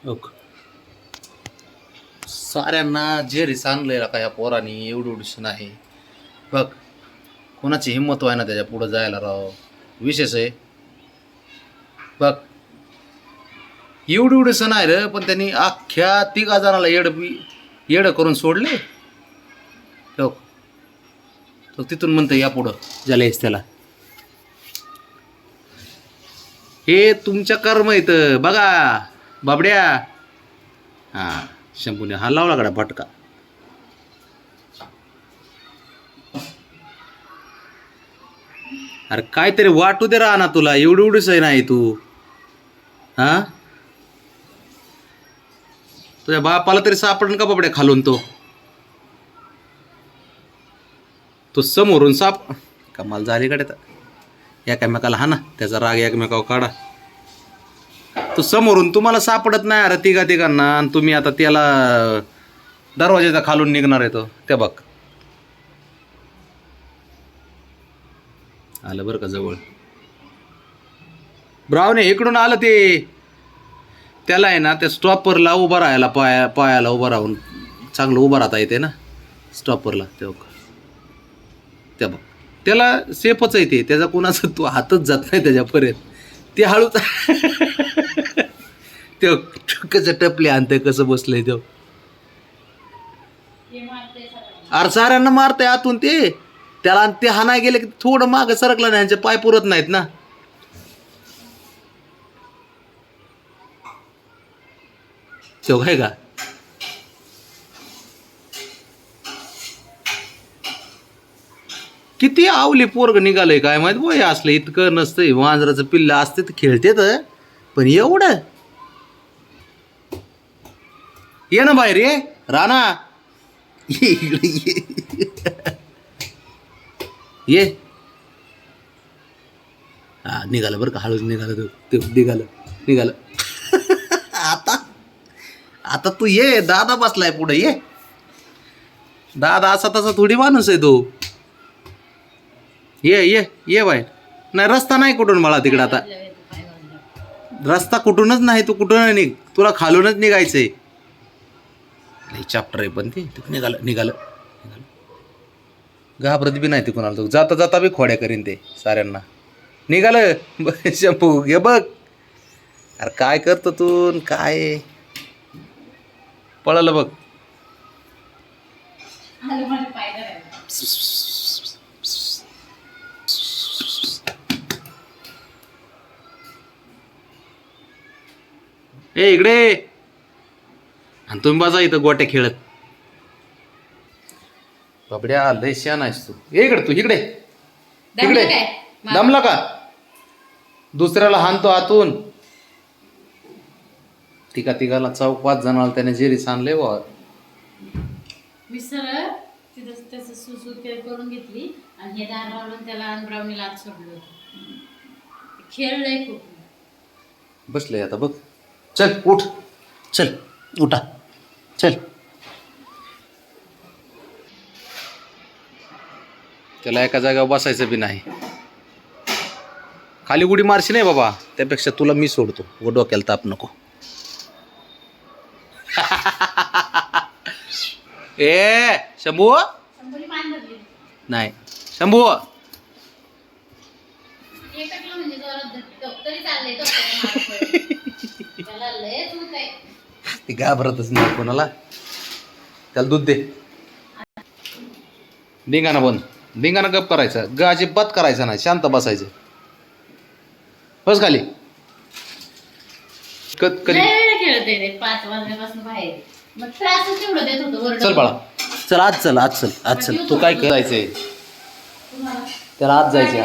Okay साऱ्यांना झेरीस आणलंय का या पोरानी एवढी एवढीशी नाही बघ. कोणाची हिंमत व्हाय ना त्याच्या पुढं जायला राव. विशेष आहे बघ. एवढी एवढीसं नाही रे, पण त्यांनी अख्ख्या 3 जणाला येडं करून सोडले. हो तो तिथून म्हणतं या पुढं ज्याला यायच त्याला. हे तुमच्या कर्म येतं बघा बाबड्या. हां शंभूने हा लावला कडा फटका. अरे काहीतरी वाटू दे राहा ना तुला. एवढी एवढीच आहे नाही तू. हां तुझ्या बापाला तरी सापडन का बाबड्या खालून तो. तो समोरून कमाल झाली कडे तर एकमेकाला हा ना त्याचा राग एकमेकावर काढा. तो समोरून तुम्हाला सापडत नाही अरे तिघांना, आणि तुम्ही आता त्याला दरवाजाचा खालून निघणार आहे तो. त्या बघ आलं बरं का जवळ. ब्रावने इकडून आलं ते. त्याला आहे ना त्या स्टॉपरला उभं राहायला पायाला उभं राहून चांगलं उभं राहता येते ना स्टॉपरला. त्या बघ त्याला सेफच आहे ते. त्याचा कोणाचा तो हातच जात नाही त्याच्यापर्यंत. ते हळूच ते कसं टपले आणतंय कसं बसलंय तो. अरे साऱ्यांना मारतंय आतून ते. त्याला ते हाणाय गेले की थोडं मागं सरकलं नाही. यांचे पाय पुरत नाहीत ना. तो काय का किती आवली पोरग निघालंय काय माहित बोय. असलं इतकं नसतंय. वांजराचं पिल्लं असते तर खेळते तर, पण एवढं ये ना बाहेर ये राणा. इकडे ये. हा निघालं बरं का. हळूच निघालं ते निघालं आता आता तू ये. दादा बसलाय पुढे ये. दादा असा तसा थोडी माणूस आहे तो. ये ये ये बाय. नाही रस्ता नाही कुठून बाळा तिकडं. आता रस्ता कुठूनच नाही. तू कुठून निघ. तुला खालूनच निघायचंय. चॅप्टर आहे पण ते निघालं घाबरत बी नाही ते कोणाला. तो जाता जाता बी खोड्या करीन ते साऱ्यांना. निघालं शंपू घे बघ. अरे काय करतो तू काय पळालं बघ. ए इकडे. आणि तुम्ही बसा इथं गोट्या खेळत. बाबड्या लय शान आहेस तू. इकडे तू इकडे इकडे. दमला का. दुसऱ्याला हाणतो आतून. तिघाला 4-5 जणाला त्याने जेरीस आणले वा. त्याचं सुसू करून घेतली आणि हे दार लावून त्याला आणि ब्राउनीला आत सोडलं. खेळलंय खूप. बसलंय आता बघ. चल उठ. चल उठा चल. त्याला एका जागेवर बसायचं बी नाही. खाली उडी मारशी नाही बाबा. त्यापेक्षा तुला मी सोडतो. व डोक्याला ताप नको. ए शंभू नाही शंभू. ती घाबरतच नाही कोणाला. त्याला दूध दे. धिंगाणा बंद. धिंगाणा गप करायचा. अजिबात करायचा नाही. शांत बसायचं. बस खाली. खेळते 5 वाजल्यापासून बाहेर. मग त्रासच तेवढं देत होतं. चल बाळा चल आज चल. तू काय करायचंय. त्याला आज जायचंय.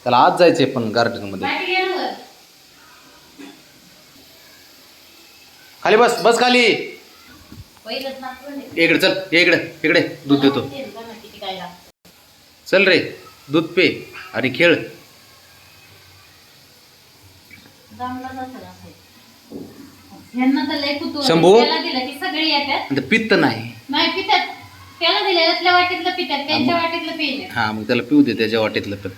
त्याला आज जायचंय पण गार्डन मध्ये. खाली बस खाली. इकडे चल. इकडे दूध देतो. चल रे दूध पे आणि खेळ. शंभू पित्त नाही पितात. त्याला दिलं वाटीतलं पितात. त्यांच्या वाटीतलं पितात. हा मग त्याला पिऊ दे त्याच्या वाटीतलं पण.